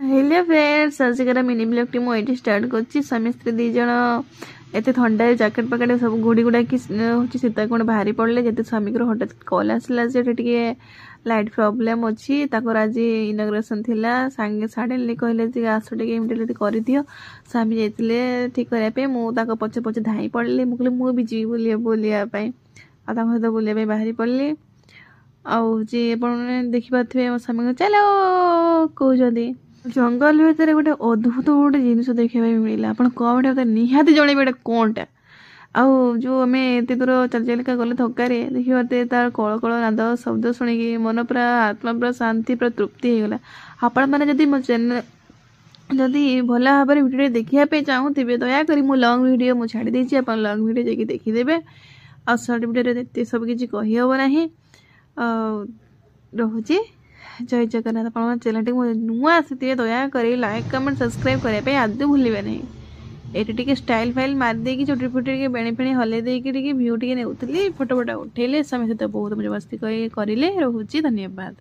Hello friends, आजिकार mini blog टी मुझे स्टार्ट कर स्वामी स्त्री दी जन एत थंडा जैकेट पैकेट सब घोड़ी गुड़ाकी हूँ सीता कौन बाहरी पड़े जो स्वामी को हठात कल आसला टे लाइट प्रॉब्लम अच्छी आज इनग्रेसन थिला सांगे सडनली कहले आस टे इमिडिएटली कर दियो। स्वामी जाते ठीक करने मुझे पचे पचे धाई पड़े मुझे मुझे जी बुलायापाई सहित बुलाया बाहरी पड़े आपने देखिपे मो स्वामी को चलो कहते जंगल भितर गोटे अद्भुत गोटे जिनस देखा मिलला आप कमेंट मत निहाती जनइबे कौनटा आउ जो आम एत दूर चल चलिका गले थकारे देखिए तार कल कल नाद शब्द शुणिकी मन पूरा आत्मा पूरा शांति पूरा तृप्ति होगला। आपण मैंने जदि मो चैनल जदि भल भाव में भिडियो देखापी चाहूबे दयाकोरी मु लंग भिडियो मुझे छाड़ी देती आप लंग भिडियो जाकि देखीदे आ सर्ट भिडियो सब किसी कहीहब ना रोचे। जय जगन्नाथ। आप चैनल नुआ आसी दयाकोरी लाइक कमेंट सब्सक्राइब करने आदि भूलें नहीं। ये स्टाइल फाइल मारिदे चुटी फुटी बेणी फेणी हल्ले भ्यू टे नेउली फोटो फोटो उठेले समय सहित बहुत मजा मस्ती करें। रोचे धन्यवाद।